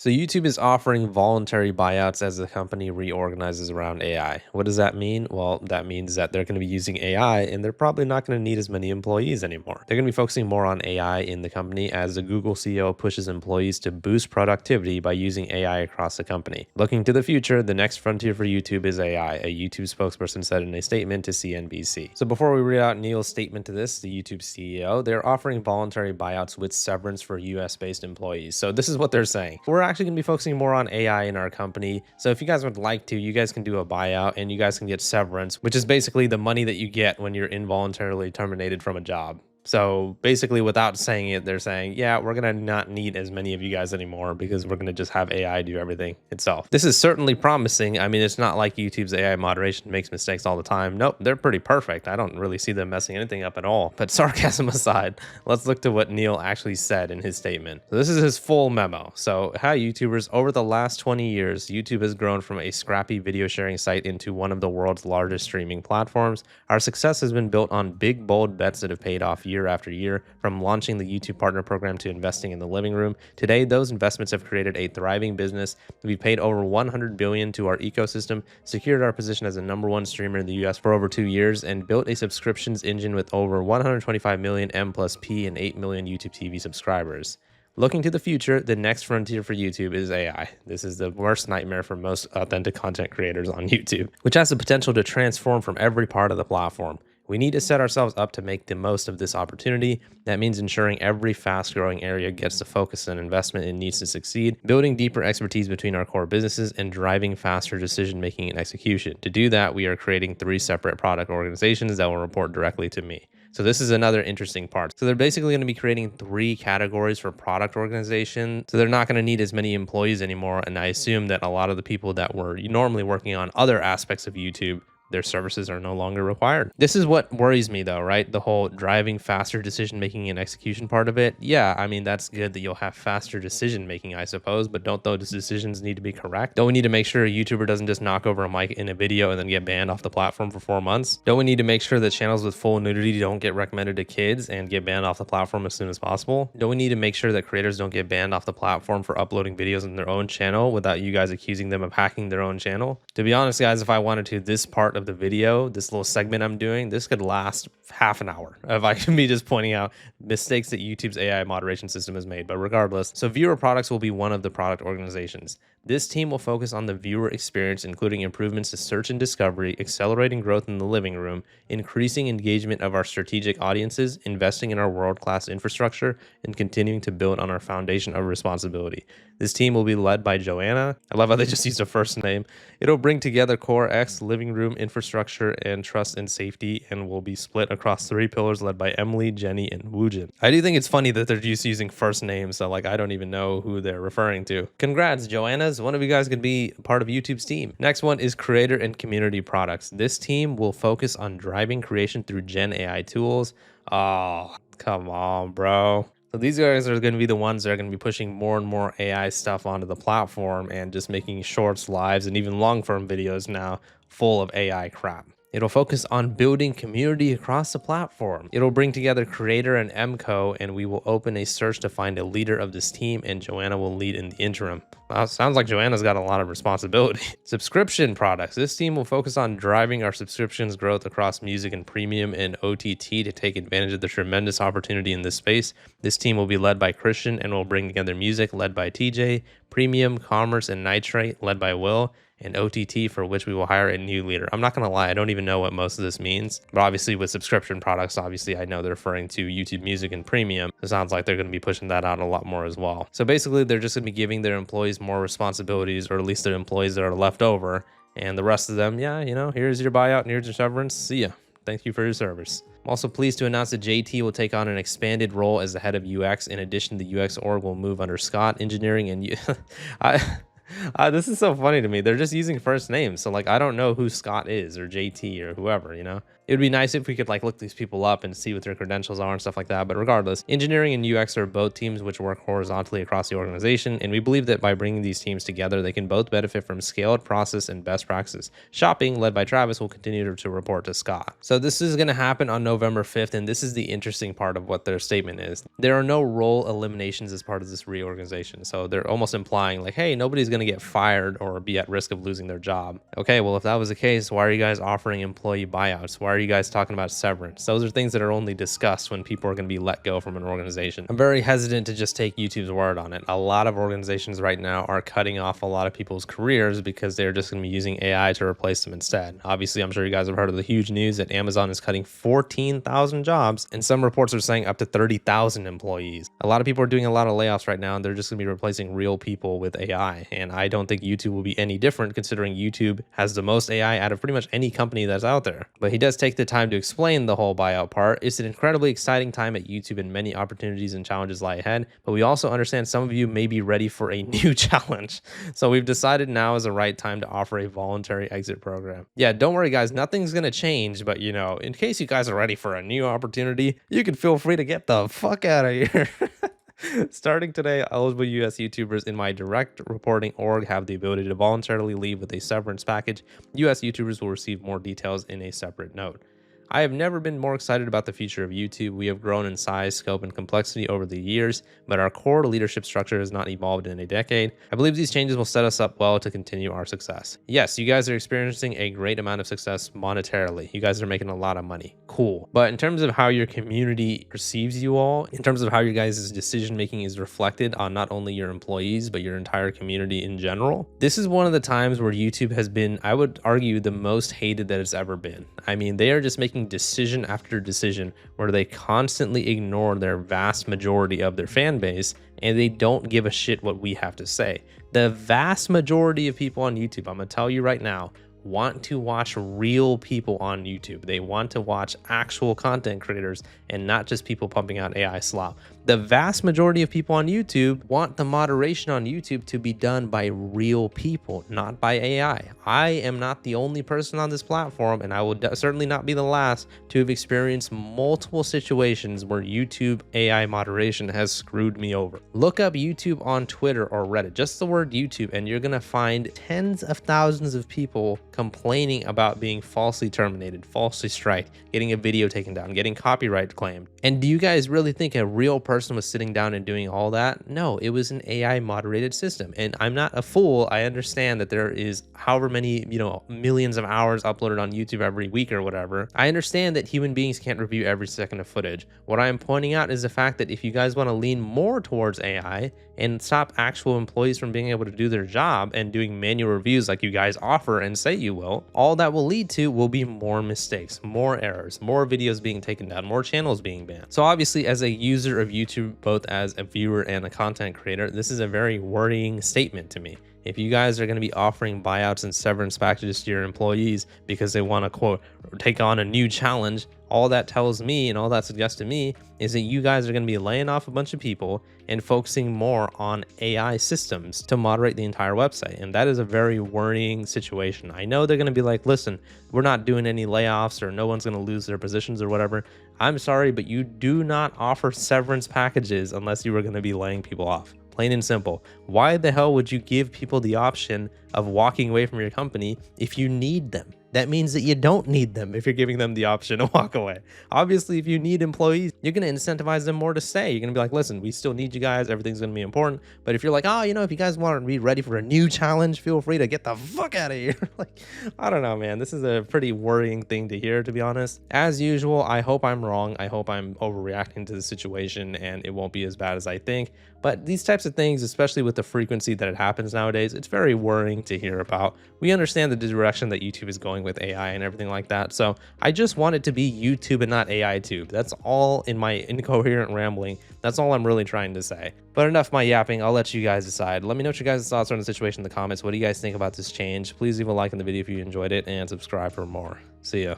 So YouTube is offering voluntary buyouts as the company reorganizes around AI. What does that mean? Well, that means that they're going to be using AI and they're probably not going to need as many employees anymore. They're going to be focusing more on AI in the company as the Google CEO pushes employees to boost productivity by using AI across the company. Looking to the future, the next frontier for YouTube is AI, a YouTube spokesperson said in a statement to CNBC. So before we read out Neal's statement to this, the YouTube CEO, they're offering voluntary buyouts with severance for US-based employees. So this is what they're saying. We're actually going to be focusing more on AI in our company. So if you guys would like to, you guys can do a buyout and you guys can get severance, which is basically the money that you get when you're involuntarily terminated from a job. So basically, without saying it, they're saying, yeah, we're going to not need as many of you guys anymore because we're going to just have AI do everything itself. This is certainly promising. I mean, it's not like YouTube's AI moderation makes mistakes all the time. Nope, they're pretty perfect. I don't really see them messing anything up at all. But sarcasm aside, let's look to what Neal actually said in his statement. So this is his full memo. So, hi, YouTubers. Over the last 20 years, YouTube has grown from a scrappy video sharing site into one of the world's largest streaming platforms. Our success has been built on big, bold bets that have paid off year after year, from launching the YouTube Partner Program to investing in the living room. Today, those investments have created a thriving business. We've paid over $100 billion to our ecosystem, secured our position as the #1 streamer in the US for over 2 years, and built a subscriptions engine with over 125 million M+P and 8 million YouTube TV subscribers. Looking to the future, the next frontier for YouTube is AI. This is the worst nightmare for most authentic content creators on YouTube, which has the potential to transform from every part of the platform. We need to set ourselves up to make the most of this opportunity. That means ensuring every fast-growing area gets the focus and investment it needs to succeed, building deeper expertise between our core businesses, and driving faster decision-making and execution. To do that, we are creating 3 separate product organizations that will report directly to me. So this is another interesting part. So they're basically going to be creating 3 categories for product organization. So they're not going to need as many employees anymore. And I assume that a lot of the people that were normally working on other aspects of YouTube, their services are no longer required. This is what worries me though, right? The whole driving faster decision-making and execution part of it. Yeah, I mean, that's good that you'll have faster decision-making, I suppose, but don't those decisions need to be correct? Don't we need to make sure a YouTuber doesn't just knock over a mic in a video and then get banned off the platform for 4 months? Don't we need to make sure that channels with full nudity don't get recommended to kids and get banned off the platform as soon as possible? Don't we need to make sure that creators don't get banned off the platform for uploading videos on their own channel without you guys accusing them of hacking their own channel? To be honest, guys, if I wanted to, this part of the video, this little segment I'm doing, this could last half an hour if I can be just pointing out mistakes that YouTube's AI moderation system has made. But regardless, so viewer products will be one of the product organizations. This team will focus on the viewer experience, including improvements to search and discovery, accelerating growth in the living room, increasing engagement of our strategic audiences, investing in our world-class infrastructure, and continuing to build on our foundation of responsibility. This team will be led by Joanna. I love how they just used a first name. It'll bring together Core X, living room infrastructure, and trust and safety, and will be split across 3 pillars led by Emily, Jenny, and Woojin. I do think it's funny that they're just using first names, so like I don't even know who they're referring to. Congrats, Joanna. One of you guys could be part of YouTube's team. Next one is creator and community products. This team will focus on driving creation through Gen AI tools. Oh, come on, bro. So these guys are going to be the ones that are going to be pushing more and more AI stuff onto the platform and just making shorts, lives, and even long-form videos now full of AI crap. It'll focus on building community across the platform. It'll bring together creator and MCO, and we will open a search to find a leader of this team, and Joanna will lead in the interim. Wow, sounds like Joanna's got a lot of responsibility. Subscription products. This team will focus on driving our subscriptions growth across music and premium and OTT to take advantage of the tremendous opportunity in this space. This team will be led by Christian and will bring together music led by TJ, premium, commerce, and nitrate led by Will, and OTT, for which we will hire a new leader. I'm not going to lie, I don't even know what most of this means, but obviously with subscription products, obviously I know they're referring to YouTube Music and Premium. It sounds like they're going to be pushing that out a lot more as well. So basically, they're just going to be giving their employees more responsibilities, or at least their employees that are left over, and the rest of them, yeah, you know, here's your buyout and here's your severance. See ya. Thank you for your service. I'm also pleased to announce that JT will take on an expanded role as the head of UX. In addition, the UX org will move under Scott Engineering and this is so funny to me. They're just using first names. So like, I don't know who Scott is or JT or whoever, you know. It would be nice if we could like look these people up and see what their credentials are and stuff like that. But regardless, engineering and UX are both teams which work horizontally across the organization. And we believe that by bringing these teams together, they can both benefit from scaled process and best practices. Shopping, led by Travis, will continue to report to Scott. So this is going to happen on November 5th. And this is the interesting part of what their statement is. There are no role eliminations as part of this reorganization. So they're almost implying like, hey, nobody's going to get fired or be at risk of losing their job. Okay, well, if that was the case, why are you guys offering employee buyouts? Why are you guys talking about severance? Those are things that are only discussed when people are going to be let go from an organization. I'm very hesitant to just take YouTube's word on it. A lot of organizations right now are cutting off a lot of people's careers because they're just going to be using AI to replace them instead. Obviously, I'm sure you guys have heard of the huge news that Amazon is cutting 14,000 jobs, and some reports are saying up to 30,000 employees. A lot of people are doing a lot of layoffs right now, and they're just going to be replacing real people with AI. And I don't think YouTube will be any different, considering YouTube has the most AI out of pretty much any company that's out there. But he does take the time to explain the whole buyout part. It's an incredibly exciting time at YouTube, and many opportunities and challenges lie ahead. But we also understand some of you may be ready for a new challenge. So we've decided now is the right time to offer a voluntary exit program. Yeah, don't worry guys, nothing's going to change. But you know, in case you guys are ready for a new opportunity, you can feel free to get the fuck out of here. Starting today, eligible US YouTubers in my direct reporting org have the ability to voluntarily leave with a severance package. US YouTubers will receive more details in a separate note. I have never been more excited about the future of YouTube. We have grown in size, scope, and complexity over the years, but our core leadership structure has not evolved in a decade. I believe these changes will set us up well to continue our success. Yes, you guys are experiencing a great amount of success monetarily. You guys are making a lot of money. Cool. But in terms of how your community perceives you all, in terms of how your guys' decision making is reflected on not only your employees, but your entire community in general, this is one of the times where YouTube has been, I would argue, the most hated that it's ever been. I mean, they are just making decision after decision where they constantly ignore their vast majority of their fan base, and they don't give a shit what we have to say. The vast majority of people on YouTube, I'm gonna tell you right now, want to watch real people on YouTube. They want to watch actual content creators and not just people pumping out AI slop. The vast majority of people on YouTube want the moderation on YouTube to be done by real people, not by AI. I am not the only person on this platform, and I will certainly not be the last to have experienced multiple situations where YouTube AI moderation has screwed me over. Look up YouTube on Twitter or Reddit, just the word YouTube, and you're gonna find tens of thousands of people complaining about being falsely terminated, falsely striked, getting a video taken down, getting copyright claimed. And do you guys really think a real person was sitting down and doing all that? No, it was an AI moderated system. And I'm not a fool. I understand that there is however many, millions of hours uploaded on YouTube every week or whatever. I understand that human beings can't review every second of footage. What I am pointing out is the fact that if you guys want to lean more towards AI and stop actual employees from being able to do their job and doing manual reviews like you guys offer and say you will, all that will lead to will be more mistakes, more errors, more videos being taken down, more channels being banned. So obviously, as a user of YouTube, both as a viewer and a content creator, this is a very worrying statement to me. If you guys are going to be offering buyouts and severance packages to your employees because they want to, quote, take on a new challenge, all that tells me and all that suggests to me is that you guys are going to be laying off a bunch of people and focusing more on AI systems to moderate the entire website. And that is a very worrying situation. I know they're going to be like, listen, we're not doing any layoffs or no one's going to lose their positions or whatever. I'm sorry, but you do not offer severance packages unless you were going to be laying people off. Plain and simple. Why the hell would you give people the option of walking away from your company if you need them? That means that you don't need them if you're giving them the option to walk away. Obviously, if you need employees, you're going to incentivize them more to stay. You're going to be like, listen, we still need you guys. Everything's going to be important. But if you're like, oh, if you guys want to be ready for a new challenge, feel free to get the fuck out of here. Like, I don't know, man. This is a pretty worrying thing to hear, to be honest. As usual, I hope I'm wrong. I hope I'm overreacting to the situation and it won't be as bad as I think. But these types of things, especially with the frequency that it happens nowadays, it's very worrying to hear about. We understand the direction that YouTube is going with AI and everything like that. So I just want it to be YouTube and not AI tube. That's all in my incoherent rambling. That's all I'm really trying to say. But enough my yapping. I'll let you guys decide. Let me know what your guys' thoughts are on the situation in the comments. What do you guys think about this change? Please leave a like on the video if you enjoyed it and subscribe for more. See ya.